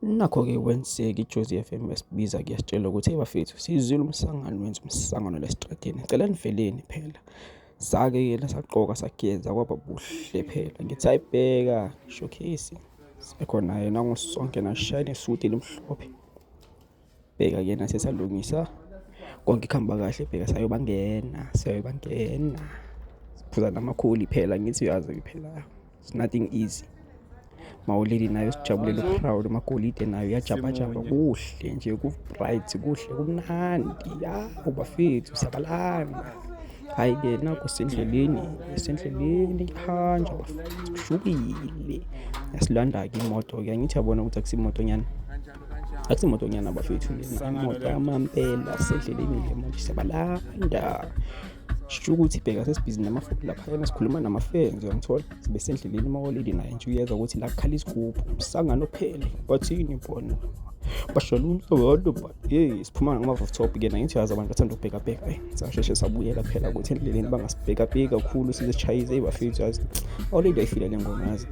Nakho-ke Wednesday-ke iJozi FM yasibiza kuyasitshela ukuthi hey bafethu sizwile umsangano wenza umsangano la esitradeni cela niveleni phela. Sake-ke lasaqoka sageza kwaba buhle phela ngithi ayibheka showcase sibekhona yena ngosonke nashayina isuti elimhlophe. Bheka yena sesalungisa konke kuhamba kahle bheka sayobangena siphuza namakholi phela ngithi uyazi phela it's nothing easy. Mawuleli nayo sijabulela proud amagolide nayo yajabajaba kuhle nje ku bright kuhle kumnandi ubafethu sabalana. Hayi ke nakho sendleleni ngihanja bafethu kushubile yasilanda ke imoto ke ngithi yabona ukuthi akusimotonyana bafethu imoto yamampela sendleleni le manje sabalanda. Sho ukuthi bheka sesibhizi namafoni lapha yena sikhuluma namafenzi uyangithola sibe sendleleni mawolidi naye nje uyeza ukuthi la kukhala isigubhu umsangano phele bathini bona bashalunza abantu siphuma ngama rooftop ke ngithi yazi abantu bathanda ukubheka bheka sasheshe sabuyela phela ukuthi endleleni bangasibheka bheka kakhulu sizechayize ebafethu yazi already ayifile le ngoma yazi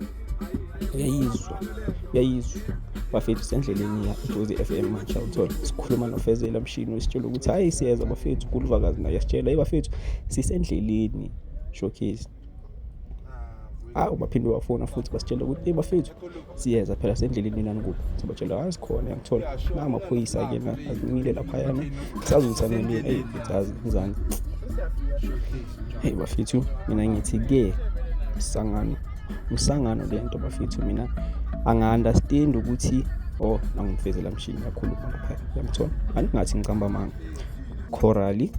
yayizwa bafethu sendleleni ya iJozi FM manje uthola sikhuluma noFezela Mshini wesitshela ukuthi hayi siyeza bafethu kuluvakazi naye yasitshela hey bafethu sisendleleni showcase baphinde wafona futhi basitshela ukuthi hey bafethu siyeza phela sendleleni nani kuphi sibatshela hayi sikhona ngithola namaphoyisa ke na azimile lapha yana sazuthanele hey mfethazi ngizani hey bafethu mina ngithi ke umsangano lento bafethu mina anga-understand ukuthi nangimfezela Mshini kakhulu lapha yamthola angingathi ngicamba manga Corali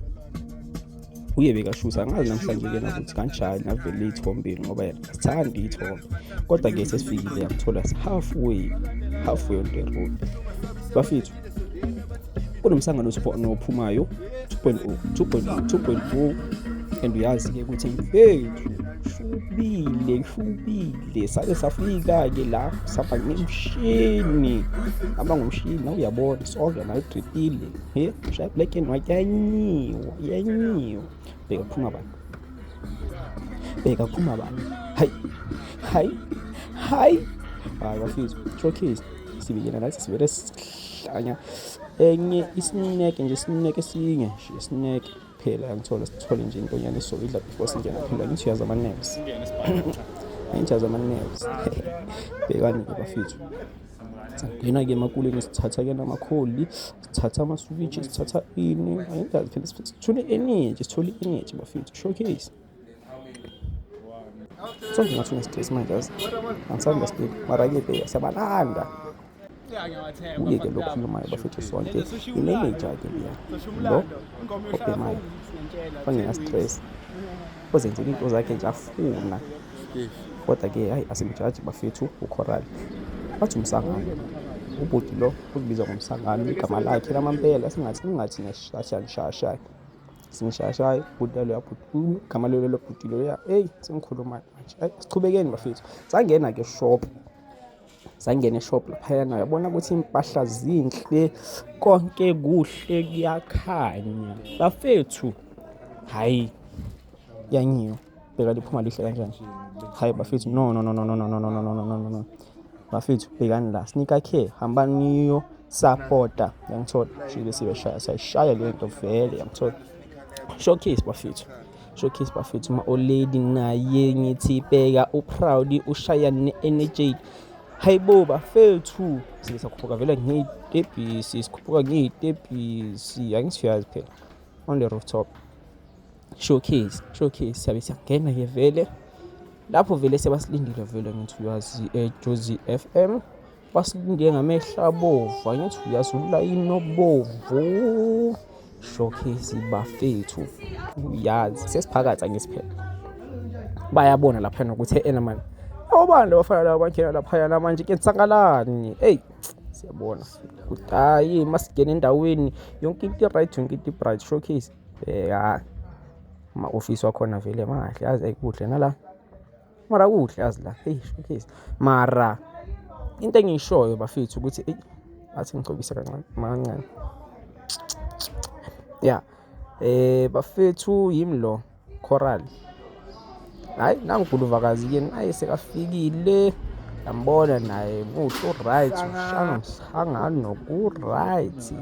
uye bekashusa angazi namhlanje ke ukuthi kanjani avele ithombeni ngoba yena sithanda ithombe kodwa ke sesifikile yamthola halfway on the road bafethu kunomsangano ophumayo 2.0 and uyazi ke ukuthi mfethu shubile sake safika ke la sapha ngemshini abangumshini nawe uyabona sonke la idripile shaya black and white yanyiwa bheka phuma abantu hayi bafethu showcase sibiyena nathi sibere sihlanya enye isineke nje sineke sinye nje sineke phela ngithola sithole nje intonyana esokudla before singena phela ngithi uyaza ama-nerves bhekani ke bafethu sangena-ke emakuleni sithatha ke namakholi sithatha amaswitch sithatha ini ayingazi phela sithole energy bafethu showcase sonke ngathi une-stress manje yazi angisandastead mara-ke bheka siyabalanda uye-ke lo khulumayo bafethu sonke imanager-ke lo obhemayo ongena-stress ozenzela into zakhe nje afuna kodwa-ke hayi asimjaji bafethu uCoral bathi umsangano ubhudi lo uzibizwa ngomsangano igama lakhe lamampela singathi nashashaya singishashaya ubhudi lo igama lo bhudi lo hey sengikhuluma manje hayi sichubekeni bafethu sangena-ke sangena eshop laphayana yabona ukuthi impahla zinhle konke kuhle kuyakhanya bafethu hayi yanyiwa bheka liphuma lihle kanjani hayi bafethu no bafethu bhekani la sneaker care hambani niyo supporta yangithola shibe sayishaya lento vele yangithola showcase bafethu ma-oledi naye ngithi bheka uproud ushaya ne-energy hayibo bafethu sikhuphuka vele ngiyitebhisi angithi uyazi phela on the rooftop showcase siyabe siyangena ke vele lapho vele sebasilindile vele ngithi uyazi eJozi FM basilinde ngamehla abovu ngithi uyazi ulayini obovu showcase bafethu uyazi sesiphakathi ngisiphela bayabona lapha nokuthi enamani awubani bafana laba bangena lapha manje ke nsangalani hey siyabona kudayi masigena endaweni yonke into right yonke into bright showcase ama-office wakhona vele mahle yazi ayikuhle nala mara kuhle yazi la hey showcase mara into engiyishoyo bafethu ukuthi athi ngicobisa kancane bafethu yimi lo Coral hayi nangibuluvakazi ke naye sekafikile yambona naye muhle u-right ushana umhlangano ku-right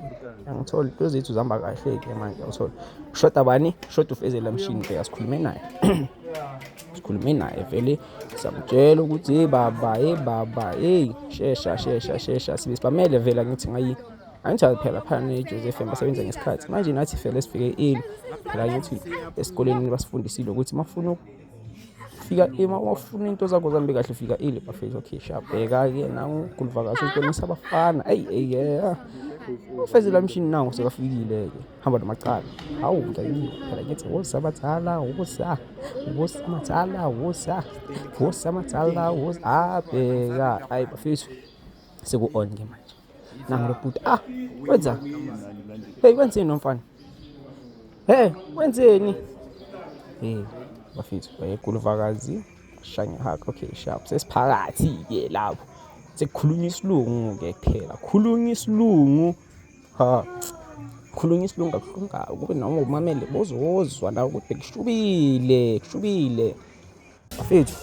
yangithola into zethu zihamba kahle-ke manje yawuthola ushoda bani ushoda uFezela Mshini ke asikhulume naye sikhulume naye vele siyamtshela ukuthi hey shesha sibe sibamele vele ngithi angithi phela phana neJoseph basebenza ngesikhathi manje nathi vele sifike early phela ngithi esikoleni basifundisile ukuthi mafuna fika mafuna into zakho zambe kahle fika early bafethu okay shabheka ke nanguguluvakazi esikoleni sabafana yeah uFezela Mshini nawo sekafikile ke hamba nomacala hawu ngiyini phela ngithi wosabatsala abheka hayi bafethu seku-on ke manje nangilobhuti wenza hey wenzeni nomfana wenzeni bafethu bayeguluvakazi shanya haka okay sharp sesiphakathi ke lapho sekukhulunywa isilungu-ke kuphela khulunywa isilungu khulunywa isilungu kabuhlungu kube noma umamele bozozwa nawe ukuthi kushubile bafethu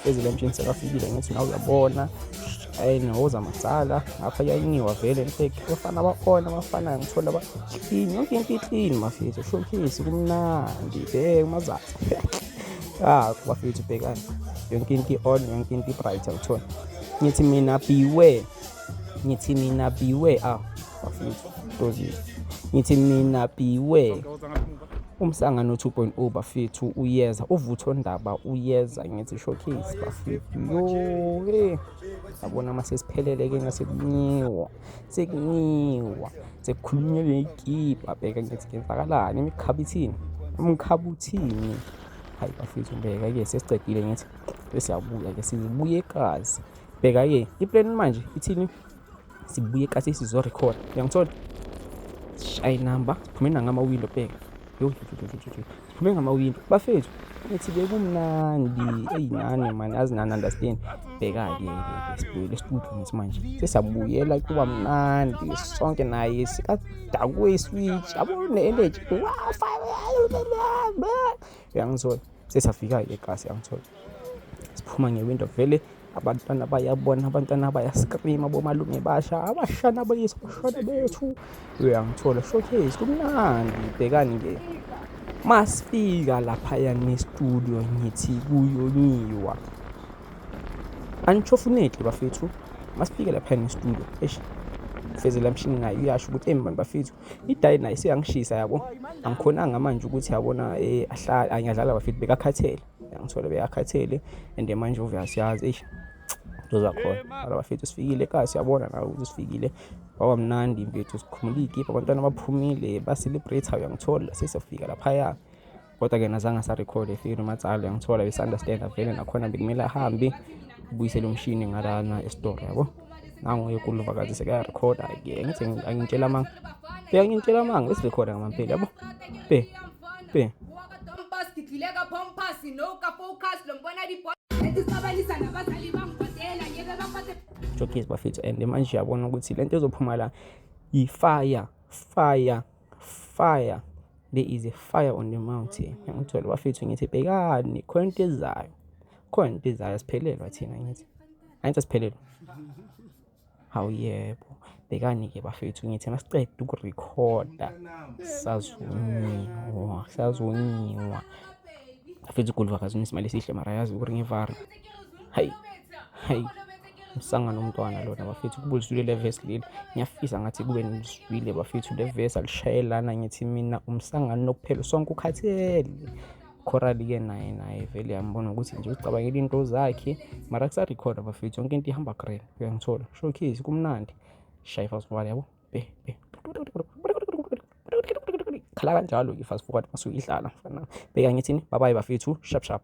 Fezela Mshini sekafikile ngithi nawe uyabona nowoza macala ngapha yayiniwa vele abafana bakhona abafana ngithola clean yonke into clean mafethu showcase kumnandi umazazi bafethu bhekani yonke into on yonke into bright awuthola ngithi mina biwe bafethu dozi ngithi mina biwe umhlangano 2.0 bafethu uyeza uvutho ndaba uyeza ngithi showcase bafethu yo abona masesiphelele ke ngasekunyiwa sekukhulunywa leyikipa bheka ngithi kenzakalani umkhabuthini hayi bafethu bheka ke sesicedile ngithi besiyabuya ke sibuye ekazi bheka ke iplan manje ithini sibuye ekazi sizorecord uyangithola shy number phumena ngama-window bheka yo phume ngama-window bafethu ngithi bekumnandi eyinani mani azinani understand bheka-ke sibuyele estudio ngithi manje sesiyabuyela kuba mnandi sonke naye sikadakwe iswitch abone energy uyangithola sesiyafika-ke ekasi yangithola siphuma nge-window vele abantwana bayabona abantwana bayaskreama bomalume basha abashana bayisa abashana bethu uyangithola showcase kumnandi bhekani-ke masifika laphaya nestudio ngithi kuyoniwa anchofunethe bafethu masifike laphaya nestudio Fezela Mshini naye uyasho ukuthi embani bafethu idayi naye siyangishisa yabo angikhonanga manje ukuthi yabona anyadlala bafethu bekakhathele yangithola bekakhathele and manje uvuyasiyazi zakhona ala bafethu sifikile ekhaya siyabona nawe ukuthi sifikile baba mnandi mfethu sikhumula igipa abantwana baphumile ba-celebrate uyangithola sesiyafika laphaya kodwa ke nazange sa-record efika umatsalo yangithola besi-understanda vele nakhona bekumele ahambe ubuyisele umshini ngalana esitore yabo nanguye kuluvakazi sekayarekhoda-ke ngithi angintshela amanga besirekhoda ngamampeli yabo showcase bafethu and manje yabona ukuthi lento ezophuma la i-fire there is a fire on the mountain ngithola bafethu ngithi bhekani khona into ezayo siphelelwa thina ngithi siphelelwa hawu yebo bhekani-ke bafethu ngithi masiceda ukurekhoda sazonyiwa bafethu uGuluvakazi unesimali esihle mara yazi ukuringevari hayi umsangano umntwana lona bafethu kubuliswile le verse leli ngiyafisa ngathi kube niliswile bafethu le verse alishayelana ngithi mina umsangano nokuphela sonke ukhathele chorali-ke naye vele yambona ukuthi nje ucabangela into zakhe mara kusarekhoda bafethu yonke into ihamba green uyangithola showcase kumnandi shayi fast forward yabo khala kanjalo-ke fast forward masuke idlala mfana bheka ngithini babayi bafethu sharp